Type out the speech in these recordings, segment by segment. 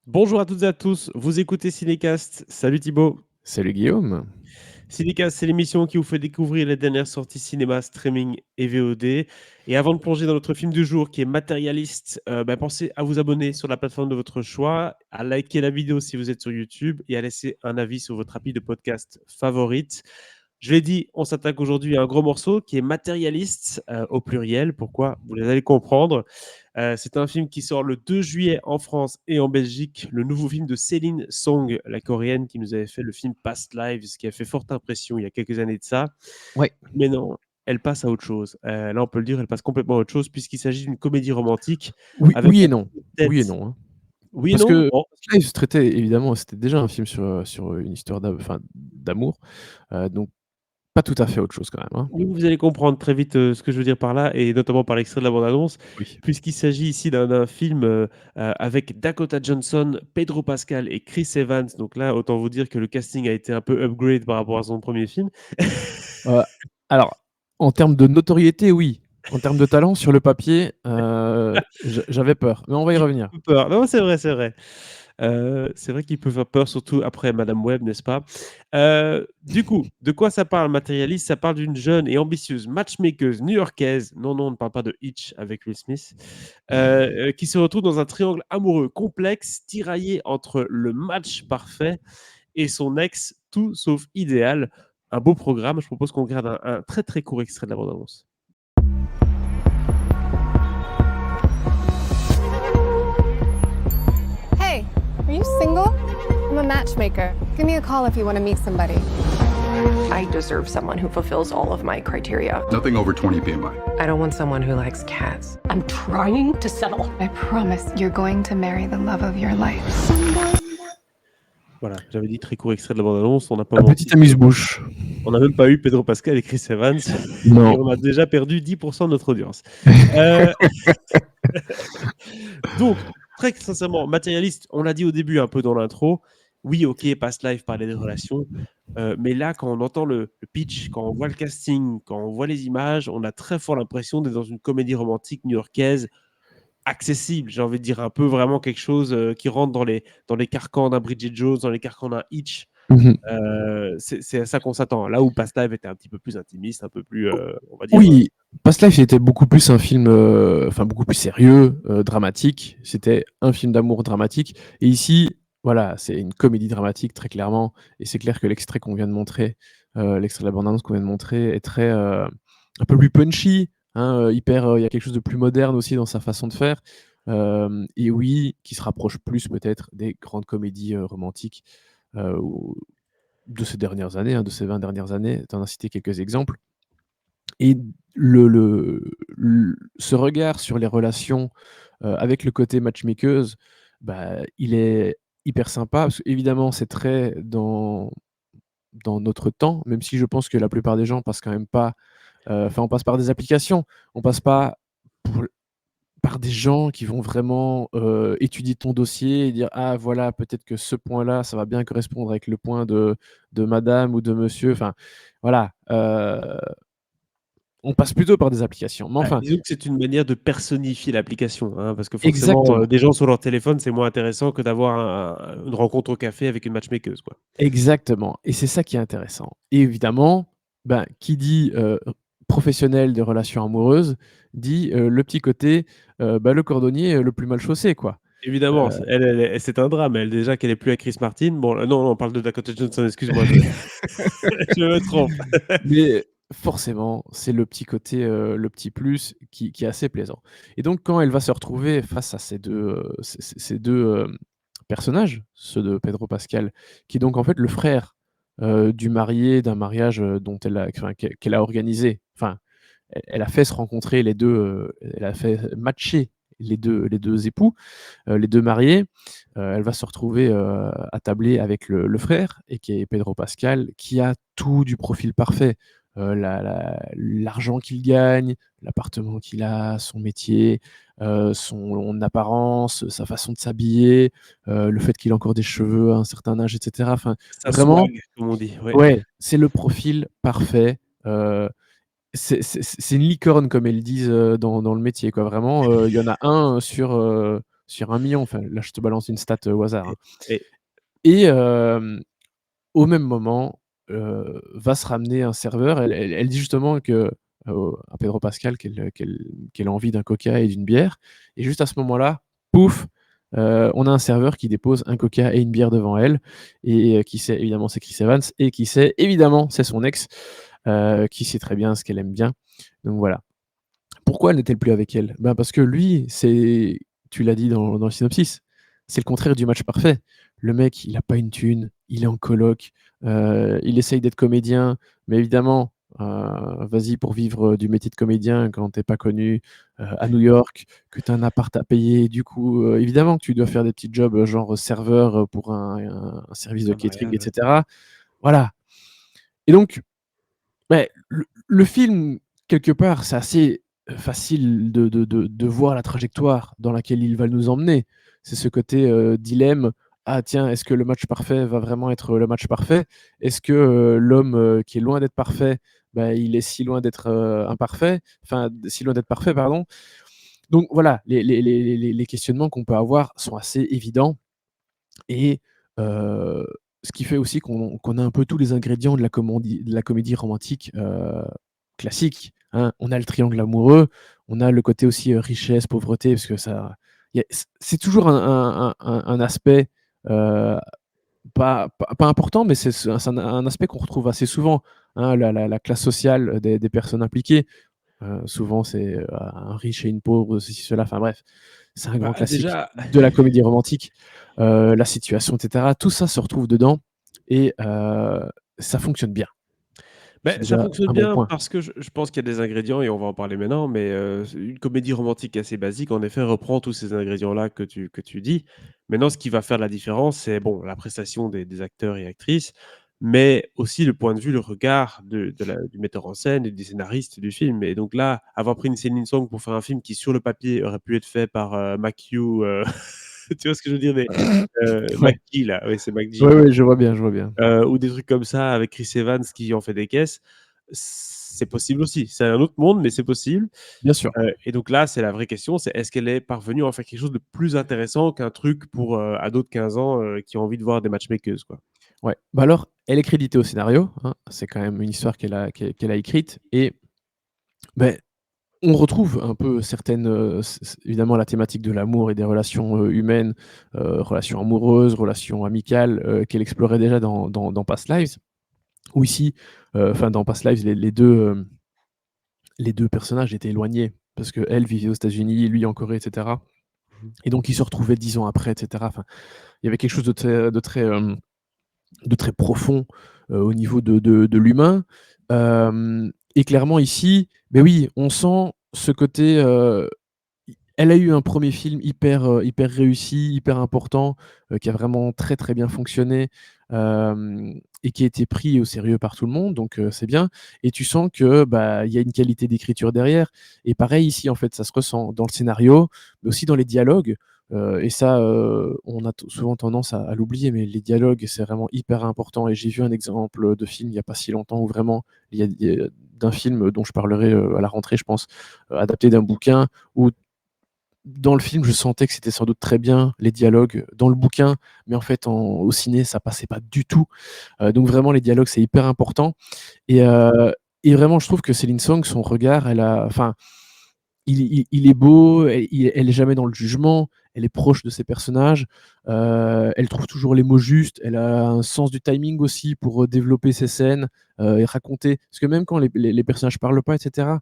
Bonjour à toutes et à tous, vous écoutez Cinécast. Salut Thibaut. Salut Guillaume. Cinécast, c'est l'émission qui vous fait découvrir les dernières sorties cinéma, streaming et VOD. Et avant de plonger dans notre film du jour qui est Matérialiste, pensez à vous abonner sur la plateforme de votre choix, à liker la vidéo si vous êtes sur YouTube et à laisser un avis sur votre appli de podcast favorite. Je l'ai dit, on s'attaque aujourd'hui à un gros morceau qui est Matérialiste au pluriel. Pourquoi? Vous allez comprendre. C'est un film qui sort le 2 juillet en France et en Belgique. Le nouveau film de Céline Song, la coréenne qui nous avait fait le film Past Lives, qui a fait forte impression il y a quelques années de ça. Ouais. Mais non, elle passe à autre chose. Là, on peut le dire, elle passe complètement à autre chose puisqu'il s'agit d'une comédie romantique Oui, avec oui et un non. peu de Oui et tête. non. Hein. Oui et Parce non? que Bon, Life traitait évidemment, c'était déjà un film sur une histoire d'amour, donc pas tout à fait autre chose quand même. Hein. oui, vous allez comprendre très vite ce que je veux dire par là, et notamment par l'extrait de la bande-annonce, Oui. puisqu'il s'agit ici d'un film avec Dakota Johnson, Pedro Pascal et Chris Evans. Donc là, autant vous dire que le casting a été un peu upgrade par rapport à son premier film. Euh, alors, en termes de notoriété, oui. En termes de talent, sur le papier, j'avais peur. Mais on va y Il revenir. fait peur. Non, c'est vrai, c'est vrai. C'est vrai qu'il peut faire peur, surtout après Madame Web, n'est-ce pas? Du coup, de quoi ça parle, Matérialiste? Ça parle d'une jeune et ambitieuse matchmakeuse new-yorkaise, non, non, on ne parle pas de Hitch avec Will Smith, qui se retrouve dans un triangle amoureux complexe, tiraillé entre le match parfait et son ex tout sauf idéal. Un beau programme. Je propose qu'on regarde un très, très court extrait de la bande-annonce. Hey, are you single? I'm a matchmaker. Give me a call if you want to meet somebody. I deserve someone who fulfills all of my criteria. Nothing over 20 BMI. I don't want someone who likes cats. I'm trying to settle. I promise you're going to marry the love of your life. Voilà, j'avais dit très court extrait de la bande-annonce. On n'a pas Un menti. petit amuse-bouche. On n'a même pas eu Pedro Pascal et Chris Evans. Non. Et on a déjà perdu 10% de notre audience. Donc, très sincèrement, Matérialiste, on l'a dit au début un peu dans l'intro. Oui, ok, Past Life parlait des relations. Mais là, quand on entend le pitch, quand on voit le casting, quand on voit les images, on a très fort l'impression d'être dans une comédie romantique new-yorkaise accessible. J'ai envie de dire un peu vraiment quelque chose qui rentre dans les carcans d'un Bridget Jones, dans les carcans d'un Hitch. C'est à ça qu'on s'attend. Là où Past Life était un petit peu plus intimiste, un peu plus, on va dire. Oui, Past Life était beaucoup plus un film, beaucoup plus sérieux, dramatique. C'était un film d'amour dramatique. Et ici, voilà, c'est une comédie dramatique très clairement. Et c'est clair que l'extrait qu'on vient de montrer, l'extrait de la bande-annonce qu'on vient de montrer, est très un peu plus punchy. Hein, hyper, il y a quelque chose de plus moderne aussi dans sa façon de faire. Et oui, qui se rapproche plus peut-être des grandes comédies romantiques de ces dernières années, hein, de ces 20 dernières années. Tu en as cité quelques exemples. Et ce regard sur les relations avec le côté matchmakeuse, il est hyper sympa. Parce qu'évidemment, c'est très dans notre temps, même si je pense que la plupart des gens passent quand même pas. On passe par des applications, on passe pas par des gens qui vont vraiment étudier ton dossier et dire ah voilà, peut-être que ce point-là, ça va bien correspondre avec le point de madame ou de monsieur. Enfin, voilà. On passe plutôt par des applications. Mais enfin, Disons que c'est une manière de personnifier l'application, hein, parce que forcément, exactement. des gens sur leur téléphone, c'est moins intéressant que d'avoir une rencontre au café avec une matchmakeuse, quoi. Exactement. Et c'est ça qui est intéressant. Et évidemment, qui dit professionnel de relations amoureuses, dit le petit côté, le cordonnier le plus mal chaussé, quoi. Évidemment, c'est un drame. Elle, déjà qu'elle est plus avec Chris Martin. Bon, non, on parle de Dakota Johnson, excuse-moi, je me trompe. Mais forcément, c'est le petit côté, le petit plus qui est assez plaisant. Et donc quand elle va se retrouver face à ces 2 personnages, ceux de Pedro Pascal, qui est donc en fait le frère, du marié d'un mariage, dont qu'elle a organisé. Enfin, elle a fait se rencontrer les 2, elle a fait matcher les deux époux, les 2 mariés. Elle va se retrouver, attablée avec le frère et qui est Pedro Pascal, qui a tout du profil parfait. L'argent qu'il gagne, l'appartement qu'il a, son métier, son apparence, sa façon de s'habiller, le fait qu'il a encore des cheveux à un certain âge et cetera. Enfin, Ça vraiment, swag, comme on dit, ouais. ouais, c'est le profil parfait. C'est une licorne comme elles disent, dans le métier, quoi. Vraiment, il y en a un sur, sur 1 million. Enfin, là, je te balance une stat au hasard. Hein. Et Et au même moment, va se ramener un serveur. Elle dit justement à Pedro Pascal qu'elle a envie d'un coca et d'une bière. Et juste à ce moment-là, pouf, on a un serveur qui dépose un coca et une bière devant elle. Et qui sait, évidemment, c'est Chris Evans. Et qui sait, évidemment, c'est son ex, qui sait très bien ce qu'elle aime bien. Donc voilà. Pourquoi n'est-elle plus avec elle? Ben parce que lui, tu l'as dit dans le synopsis, c'est le contraire du match parfait. Le mec, il a pas une thune, il est en coloc, il essaye d'être comédien, mais évidemment, vas-y pour vivre du métier de comédien quand t'es pas connu à New York, que tu as un appart à payer, du coup, évidemment que tu dois faire des petits jobs genre serveur pour un service de un catering, mariage, et ouais. cetera. Voilà. Et donc, ouais, le film, quelque part, c'est assez facile de voir la trajectoire dans laquelle il va nous emmener. C'est ce côté dilemme. Ah tiens, est-ce que le match parfait va vraiment être le match parfait? Est-ce que l'homme qui est loin d'être parfait, bah, il est si loin d'être imparfait? Enfin, si loin d'être parfait, pardon. Donc voilà, les questionnements qu'on peut avoir sont assez évidents. Et ce qui fait aussi qu'on a un peu tous les ingrédients de la comédie romantique classique, hein. On a le triangle amoureux, on a le côté aussi richesse, pauvreté, parce que c'est toujours un aspect pas important, mais c'est un aspect qu'on retrouve assez souvent, hein, la classe sociale des personnes impliquées. Souvent, c'est un riche et une pauvre, ceci, cela, enfin bref, c'est un grand Bah, classique déjà, de la comédie romantique. La situation, et cetera, tout ça se retrouve dedans et ça fonctionne bien. C'est beh, ça déjà fonctionne un bon bien point. parce que je pense qu'il y a des ingrédients et on va en parler maintenant, mais une comédie romantique assez basique, en effet, reprend tous ces ingrédients-là que tu dis. Maintenant, ce qui va faire la différence, c'est bon, la prestation des acteurs et actrices, mais aussi le point de vue, le regard du metteur en scène et du scénariste du film. Et donc là, avoir pris une Céline Song pour faire un film qui, sur le papier, aurait pu être fait par, McHugh, tu vois ce que je veux dire? Mais, Ouais. McGee là, oui, c'est McGee. Ouais, ouais, je vois bien, je vois bien. Ou des trucs comme ça avec Chris Evans qui en fait des caisses. C'est possible aussi. C'est un autre monde, mais c'est possible. Bien sûr. Et donc là, c'est la vraie question, c'est est-ce qu'elle est parvenue à en faire quelque chose de plus intéressant qu'un truc pour, ados de 15 ans, qui ont envie de voir des matchmakers, quoi? Ouais. Bah, alors, elle est créditée au scénario, hein. C'est quand même une histoire qu'elle a écrite et beh, on retrouve un peu certaines, évidemment la thématique de l'amour et des relations, humaines, relations amoureuses, relations amicales, qu'elle explorait déjà dans Past Lives. Ou ici, enfin dans Past Lives, les 2 personnages étaient éloignés parce qu'elle vivait aux États-Unis, lui en Corée, et cetera. Mmh. Et donc ils se retrouvaient 10 ans après, et cetera. Enfin, il y avait quelque chose de très profond, au niveau de l'humain. Et clairement ici, beh oui, on sent ce côté, elle a eu un premier film hyper réussi, hyper important, qui a vraiment très, très bien fonctionné, et qui a été pris au sérieux par tout le monde, donc c'est bien. Et tu sens que, bah, il y a une qualité d'écriture derrière. Et pareil ici, en fait, ça se ressent dans le scénario, mais aussi dans les dialogues, et ça, on a souvent tendance à l'oublier, mais les dialogues, c'est vraiment hyper important. Et j'ai vu un exemple de film il y a pas si longtemps où vraiment il y a d'un film dont je parlerai, à la rentrée, je pense, adapté d'un bouquin où dans le film, je sentais que c'était sans doute très bien les dialogues dans le bouquin, mais en fait, au ciné, ça passait pas du tout. Donc vraiment, les dialogues, c'est hyper important. Et, et vraiment, je trouve que Céline Song, son regard, enfin, il est beau, elle est jamais dans le jugement, elle est proche de ses personnages, elle trouve toujours les mots justes, elle a un sens du timing aussi pour développer ses scènes et raconter. Parce que même quand les personnages parlent pas, et cetera,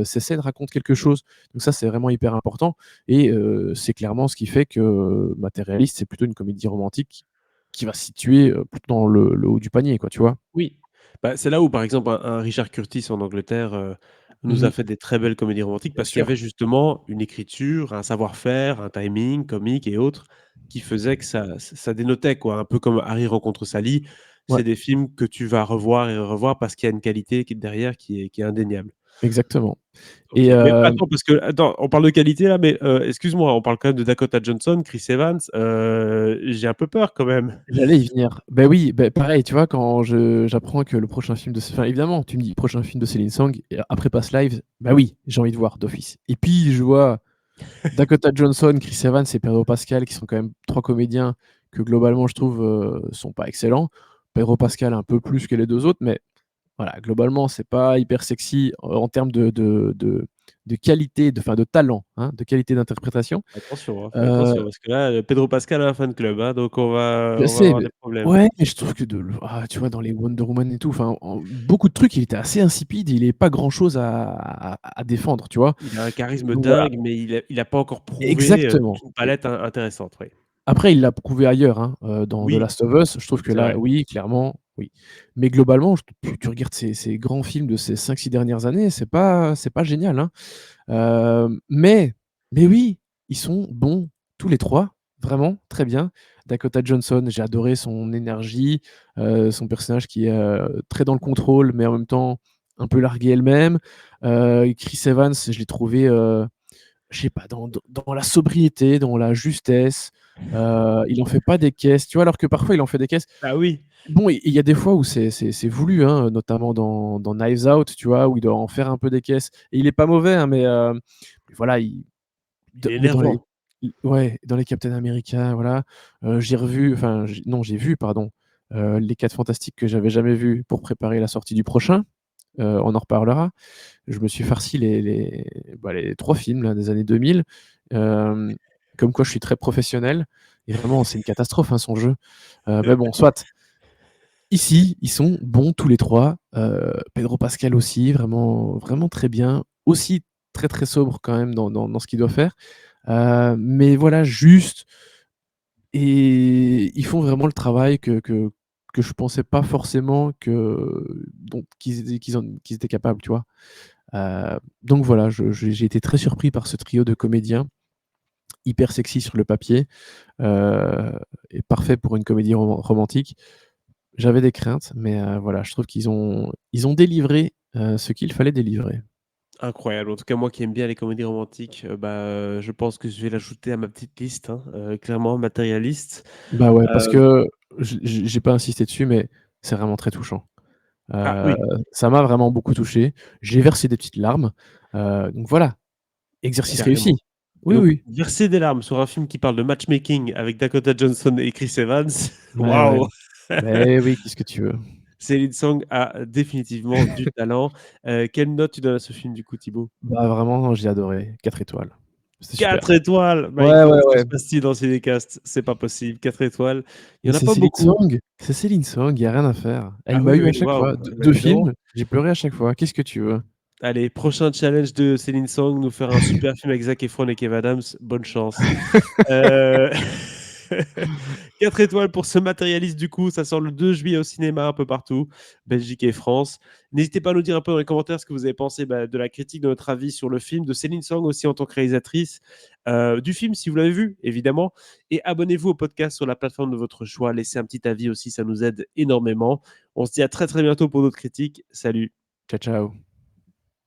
ces scènes racontent quelque chose. Donc ça, c'est vraiment hyper important. Et c'est clairement ce qui fait que Matérialiste, c'est plutôt une comédie romantique qui va se situer plutôt dans le haut du panier, quoi, tu vois. Oui, bah, c'est là où, par exemple, un Richard Curtis en Angleterre, nous a Mhm. fait des très belles comédies romantiques Bien parce qu'il y sûr. avait justement une écriture, un savoir-faire, un timing comique et autres qui faisait que ça dénotait, quoi. Un peu comme Harry rencontre Sally, Ouais, c'est des films que tu vas revoir et revoir parce qu'il y a une qualité qui est derrière qui est indéniable. exactement. OK, Et mais attends, parce que attends, on parle de qualité là, mais excuse-moi, on parle quand même de Dakota Johnson, Chris Evans, j'ai un peu peur quand même. j'allais y venir. Ben oui, ben pareil, tu vois, quand j'apprends que le prochain film enfin évidemment, tu me dis prochain film de Céline Song, et après Past Lives, bah oui, j'ai envie de voir d'office. Et puis je vois Dakota Johnson, Chris Evans et Pedro Pascal, qui sont quand même 3 comédiens que globalement je trouve sont pas excellents. Pedro Pascal un peu plus que les 2 autres, mais voilà, globalement, c'est pas hyper sexy en termes de qualité, de talent, hein, de qualité d'interprétation. Attention, fais Heu, attention parce que là, Pedro Pascal a un fan club, hein, donc je on va sais, avoir mais des problèmes. ouais, mais je trouve que tu vois, dans les Wonder Woman et tout, enfin, beaucoup de trucs, il était assez insipide, il est pas grand chose à défendre, tu vois? Il a un charisme Donc voilà. dingue, mais il a pas encore prouvé, toute Exactement. une palette intéressante, oui. Après, il l'a prouvé ailleurs, hein, dans The Oui, Last of Us. Je trouve que c'est là, vrai. oui, clairement, oui. Mais globalement, tu regardes ces grands films de ces 5-6 dernières années, c'est pas génial, hein. Mais oui, ils sont bons tous les 3, vraiment très bien. Dakota Johnson, j'ai adoré son énergie, son personnage qui est, très dans le contrôle, mais en même temps un peu larguée elle-même. Chris Evans, je l'ai trouvé, je sais pas, dans la sobriété, dans la justesse, il en fait pas des caisses, tu vois? Alors que parfois il en fait des caisses. Ah oui, Bon, il y a des fois où c'est voulu, hein, notamment dans Knives Out, tu vois? Où il doit en faire un peu des caisses et il est pas mauvais, hein, mais voilà, il est mais dans les énervant. ouais, dans les Captain America, voilà, j'ai vu, pardon, les 4 Fantastiques que j'avais jamais vus pour préparer la sortie du prochain, on en reparlera. Je me suis farci les 3 films là des années 2000, hem, comme quoi je suis très professionnel et vraiment c'est une catastrophe, hein, son jeu, mais bon soit. Ici, ils sont bons tous les 3. Pedro Pascal aussi, vraiment vraiment très bien. Aussi très, très sobre quand même dans ce qu'il doit faire. Mais voilà, juste et ils font vraiment le travail que je pensais pas forcément qu'ils étaient capables, tu vois? Donc voilà, j'ai été très surpris par ce trio de comédiens, hyper sexy sur le papier, heu et parfait pour une comédie romantique. J'avais des craintes, mais voilà, je trouve qu'ils ont délivré, ce qu'il fallait délivrer. Incroyable. En tout cas, moi qui aime bien les comédies romantiques, je pense que je vais l'ajouter à ma petite liste, hein, clairement matérialiste. Bah ouais, parce Heu, que j'ai pas insisté dessus, mais c'est vraiment très touchant. ah Heu, oui, Ça m'a vraiment beaucoup touché. J'ai versé des petites larmes, donc voilà, exercice réussi. carrément. Et Oui, donc oui. verser des larmes sur un film qui parle de matchmaking avec Dakota Johnson et Chris Evans, Ouais, ouais. waouh! Beh oui, qu'est-ce que tu veux? Céline Song a définitivement du talent. Quelle note tu donnes à ce film du coup, Thibaut? Bah vraiment, j'ai adoré, 4 étoiles. C'était 4 super. étoiles! My Ouais, God, ouais, que ouais. se passe-t-il dans Cinécast? C'est pas possible, 4 étoiles. Il y Mais en a c'est pas Céline beaucoup. Song, c'est Céline Song, il y a rien à faire. Elle Ah m'a oui, eu à oui, chaque fois. waouh, 2 dis donc. films, j'ai pleuré à chaque fois. Qu'est-ce que tu veux? Allez, prochain challenge de Céline Song, nous faire un super film avec Zac Efron et Kev Adams. Bonne chance. Heu, 4 étoiles pour ce matérialiste du coup, ça sort le 2 juillet au cinéma un peu partout, Belgique et France. N'hésitez pas à nous dire un peu dans les commentaires ce que vous avez pensé, de la critique, de notre avis sur le film, de Céline Song aussi en tant que réalisatrice, du film si vous l'avez vu évidemment et abonnez-vous au podcast sur la plateforme de votre choix. Laissez un petit avis aussi, ça nous aide énormément. On se dit à très, très bientôt pour d'autres critiques. Salut. Ciao, ciao.